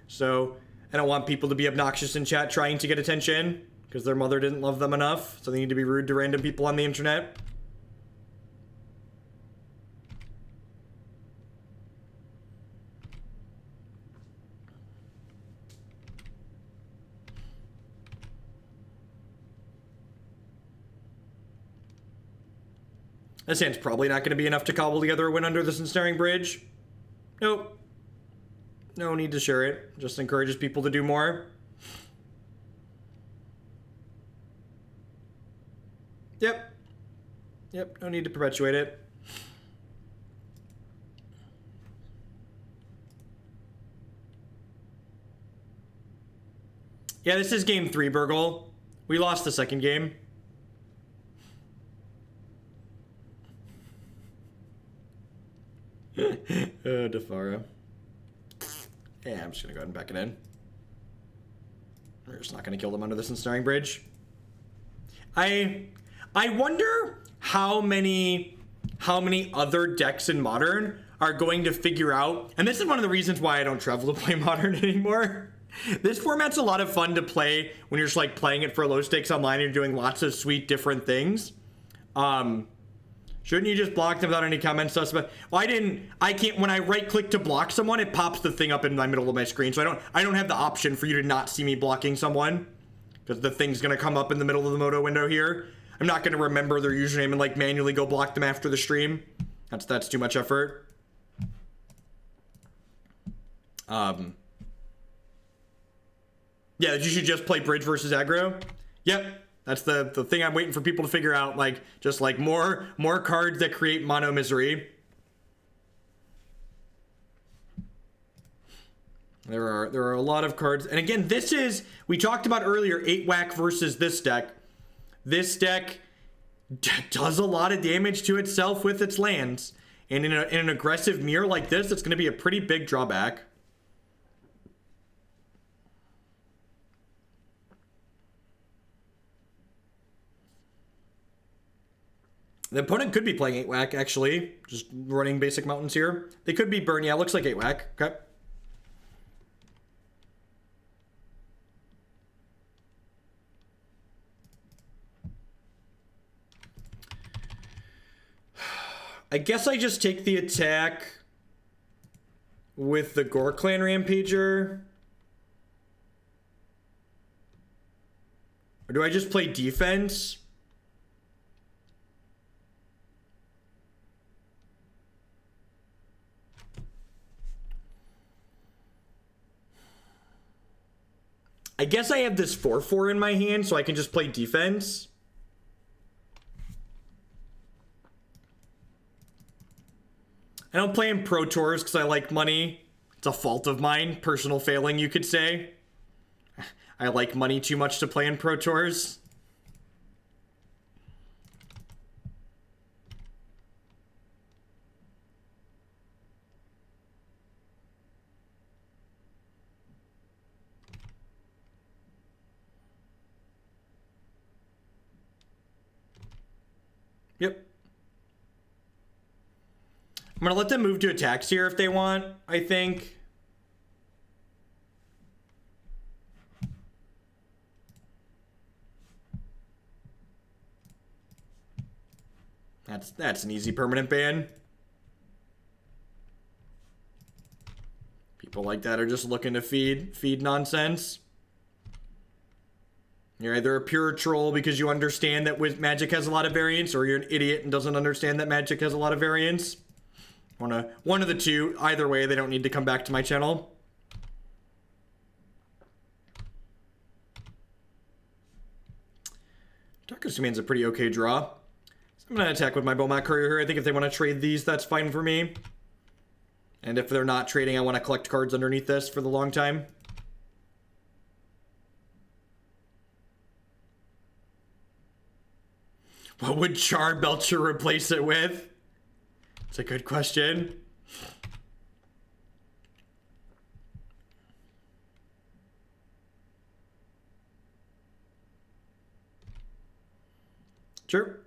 So I don't want people to be obnoxious in chat trying to get attention because their mother didn't love them enough. So they need to be rude to random people on the internet. This hand's probably not going to be enough to cobble together a win under this ensnaring bridge. Nope. No need to share it. Just encourages people to do more. Yep. Yep, no need to perpetuate it. Yeah, this is game 3, Burgle. We lost the second game. Defara. Yeah, I'm just gonna go ahead and back it in. We're just not gonna kill them under this ensnaring bridge. I wonder how many other decks in Modern are going to figure out, and this is one of the reasons why I don't travel to play Modern anymore. This format's a lot of fun to play when you're just like playing it for low stakes online and you're doing lots of sweet different things. Shouldn't you just block them without any comments? Well, I can't, when I right click to block someone, it pops the thing up in the middle of my screen. So I don't have the option for you to not see me blocking someone because the thing's going to come up in the middle of the Moto window here. I'm not going to remember their username and like manually go block them after the stream. That's too much effort. Yeah, you should just play bridge versus aggro. Yep. That's the thing I'm waiting for people to figure out, like, just like more cards that create mono misery. There are a lot of cards. And again, this is, we talked about earlier, 8-whack versus this deck. This deck does a lot of damage to itself with its lands. And in an aggressive mirror like this, it's going to be a pretty big drawback. The opponent could be playing 8-whack, actually. Just running basic mountains here. They could be burn. Yeah, looks like 8-whack. Okay. I guess I just take the attack with the Ghor-Clan Rampager. Or do I just play defense? I guess I have this 4/4 in my hand, so I can just play defense. I don't play in Pro Tours because I like money. It's a fault of mine. Personal failing, you could say. I like money too much to play in Pro Tours. Yep. I'm going to let them move to attacks here if they want, I think. That's an easy permanent ban. People like that are just looking to feed nonsense. You're either a pure troll because you understand that with Magic has a lot of variance, or you're an idiot and doesn't understand that Magic has a lot of variance. One of the two. Either way, they don't need to come back to my channel. Darkest Demand's a pretty okay draw. So I'm going to attack with my Bomat Courier here. I think if they want to trade these, that's fine for me. And if they're not trading, I want to collect cards underneath this for the long time. What would Char Belcher replace it with? It's a good question. Sure.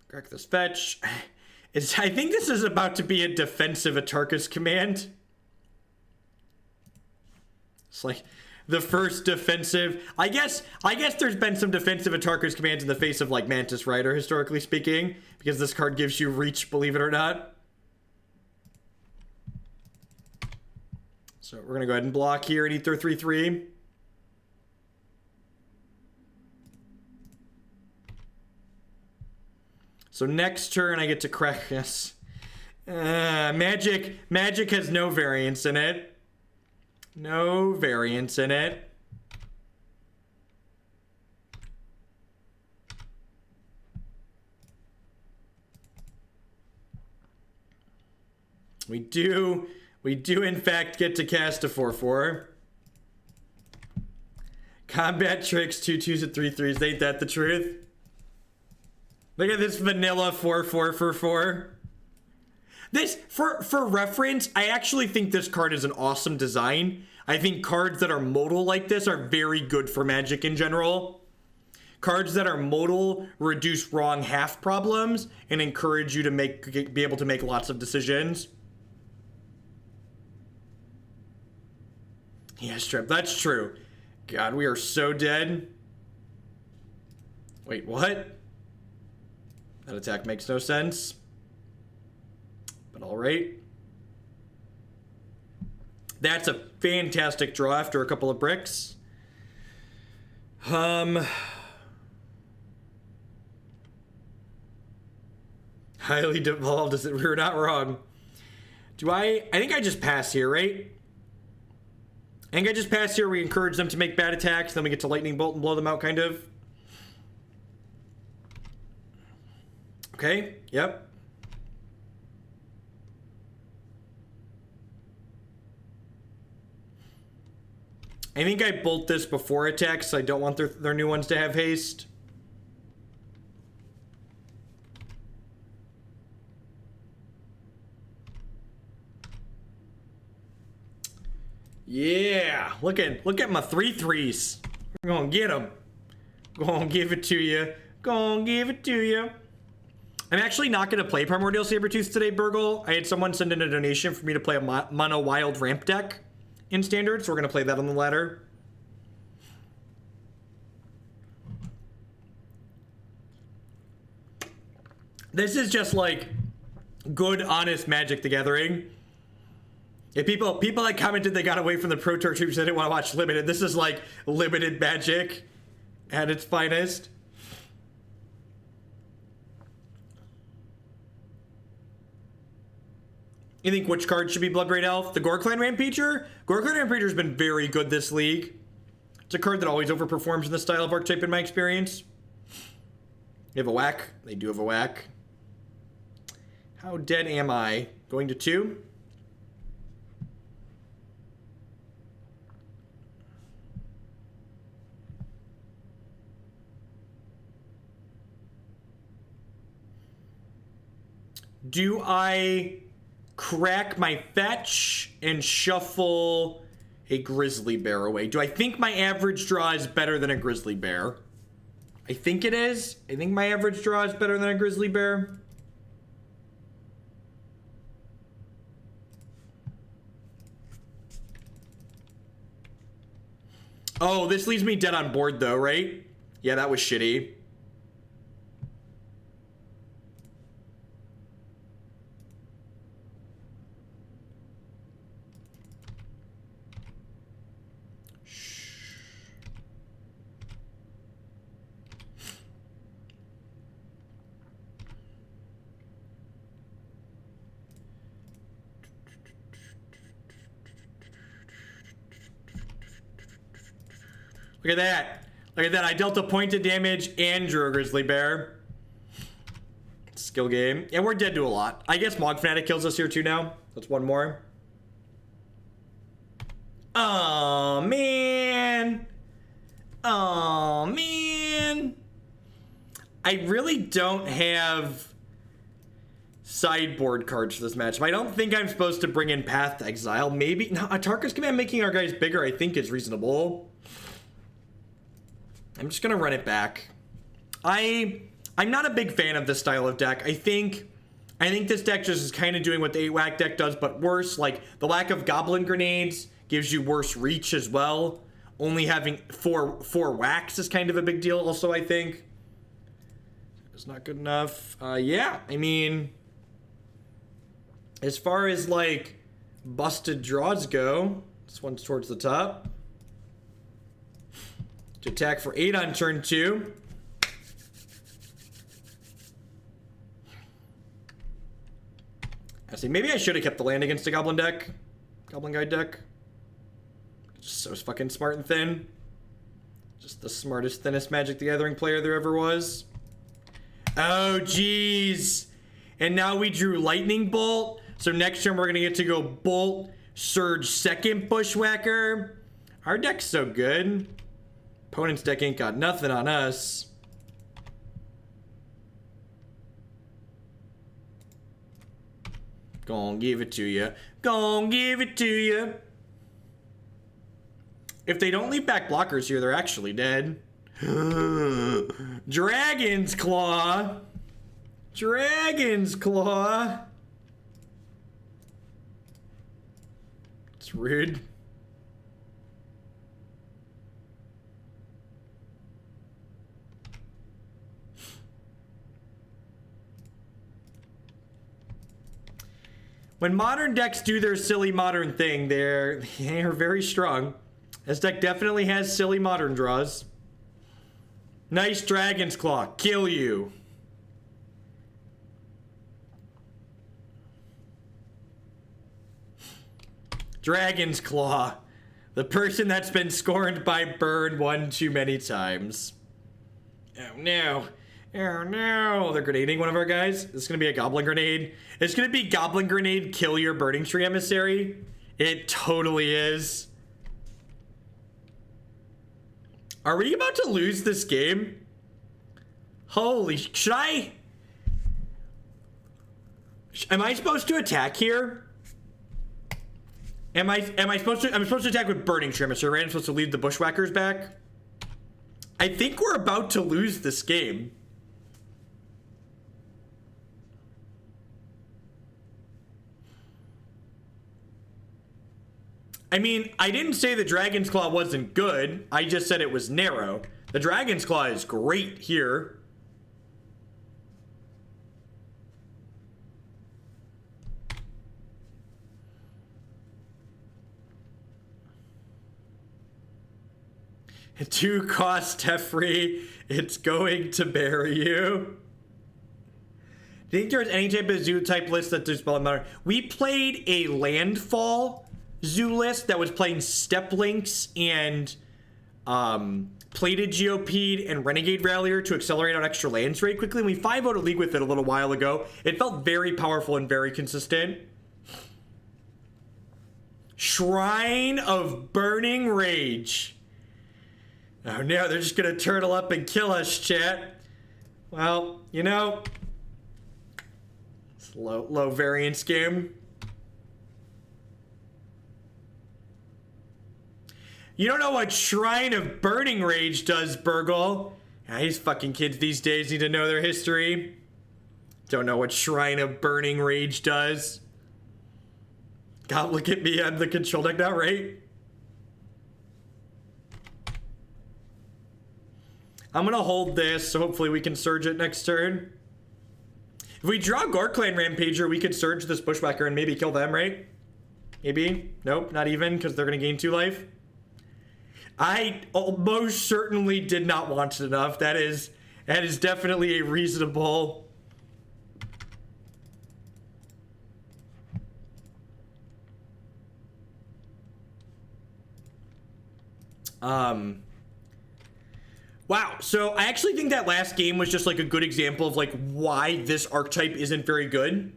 Crack this fetch. I think this is about to be a defensive Atarka's command. It's like the first defensive. I guess there's been some defensive Atarka's commands in the face of like Mantis Rider, historically speaking, because this card gives you reach, believe it or not. So we're gonna go ahead and block here and eat their 3/3. So next turn I get to crack this. Magic has no variance in it. No variance in it. We do in fact get to cast a 4/4. Combat tricks, 2/2s and 3/3s. Ain't that the truth? Look at this vanilla 4/4 for 4. This, for reference, I actually think this card is an awesome design. I think cards that are modal like this are very good for Magic in general. Cards that are modal reduce wrong half problems and encourage you to be able to make lots of decisions. Yeah, Strip, that's true. God, we are so dead. Wait, what? That attack makes no sense. But alright. That's a fantastic draw after a couple of bricks. Highly devolved, is it? We're not wrong. I think I just pass here, right? I think I just pass here. We encourage them to make bad attacks, then we get to lightning bolt and blow them out, kind of. Okay, yep. I think I bolt this before attacks. I don't want their new ones to have haste. Yeah, look at my 3/3s. We're gonna get them. Gonna give it to you. Gonna give it to you. I'm actually not going to play Primordial Sabertooth today, Burgle. I had someone send in a donation for me to play a mono wild ramp deck in Standard, so we're going to play that on the ladder. This is just like good, honest Magic the Gathering. If people that commented they got away from the Pro Tour troops, they didn't want to watch Limited. This is like limited Magic at its finest. You think which card should be Blood Braid Elf? The Ghor-Clan Rampager? Ghor-Clan Rampager has been very good this league. It's a card that always overperforms in this style of archetype in my experience. You have a whack. They do have a whack. How dead am I? Going to 2? Do I crack my fetch and shuffle a grizzly bear away? Do I think my average draw is better than a grizzly bear? I think it is. I think my average draw is better than a grizzly bear. Oh, this leaves me dead on board though, right? Yeah, that was shitty. Look at that. Look at that. I dealt a point of damage and drew a grizzly bear. Skill game. Yeah, we're dead to a lot. I guess Mog Fanatic kills us here too now. That's one more. Oh, man. Oh, man. I really don't have sideboard cards for this matchup. I don't think I'm supposed to bring in Path to Exile. Maybe. No, Atarka's command making our guys bigger, I think, is reasonable. I'm just gonna run it back. I'm not a big fan of this style of deck. I think this deck just is kind of doing what the 8-whack deck does, but worse. Like, the lack of Goblin grenades gives you worse reach as well. Only having four whacks is kind of a big deal also, I think. It's not good enough. Yeah, I mean, as far as, like, busted draws go, this one's towards the top. To attack for 8 on turn 2. I see. Maybe I should have kept the land against a Goblin deck. Goblin Guide deck. Just so fucking smart and thin. Just the smartest, thinnest Magic the Gathering player there ever was. Oh, jeez. And now we drew Lightning Bolt. So next turn we're going to get to go Bolt, Surge, second Bushwhacker. Our deck's so good. Opponent's deck ain't got nothing on us. Gon' give it to you. Gon' give it to you. If they don't leave back blockers here, they're actually dead. Dragon's Claw. Dragon's Claw. It's rude. When modern decks do their silly modern thing, they're very strong. This deck definitely has silly modern draws. Nice Dragon's Claw. Kill you. Dragon's Claw. The person that's been scorned by burn one too many times. Oh no. Oh no. They're grenading one of our guys. This is going to be a Goblin Grenade. It's going to be Goblin Grenade, kill your Burning-Tree Emissary. It totally is. Are we about to lose this game? Holy, should I? Am I supposed to attack here? Am I supposed to? I'm supposed to attack with Burning-Tree Emissary, right? I'm supposed to leave the Bushwhackers back. I think we're about to lose this game. I mean, I didn't say the Dragon's Claw wasn't good. I just said it was narrow. The Dragon's Claw is great here. At 2 cost Teferi, it's going to bury you. think there was any type of zoo type list that does spell modern. We played a landfall zoo list that was playing Step Links and plated Geopede and Renegade Rallier to accelerate out extra lands very quickly. And we 5-0'd a league with it a little while ago. It felt very powerful and very consistent. Shrine of Burning Rage. Oh no, they're just gonna turtle up and kill us, chat. Well, you know, it's low variance game. You don't know what Shrine of Burning Rage does, Burgle. Yeah, these fucking kids these days need to know their history. Don't know what Shrine of Burning Rage does. God, look at me, I'm the control deck now, right? I'm gonna hold this, so hopefully we can surge it next turn. If we draw Ghor-Clan Rampager, we could surge this Bushwhacker and maybe kill them, right? Maybe? Nope, not even, because they're gonna gain 2 life. I most certainly did not want it enough. That is definitely a reasonable... Wow, so I actually think that last game was just like a good example of like why this archetype isn't very good.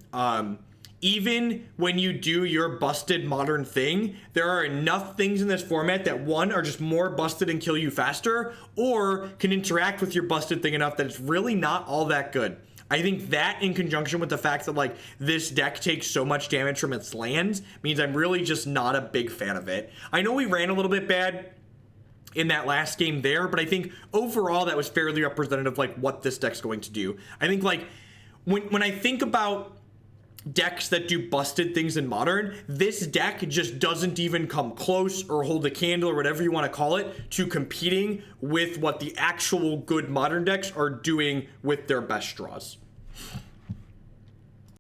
Even when you do your busted modern thing, there are enough things in this format that one are just more busted and kill you faster, or can interact with your busted thing enough that it's really not all that good. I think that in conjunction with the fact that like this deck takes so much damage from its lands means I'm really just not a big fan of it. I know we ran a little bit bad in that last game there, but I think overall that was fairly representative of like what this deck's going to do. I think like when I think about decks that do busted things in modern, this deck just doesn't even come close or hold a candle or whatever you want to call it to competing with what the actual good modern decks are doing with their best draws.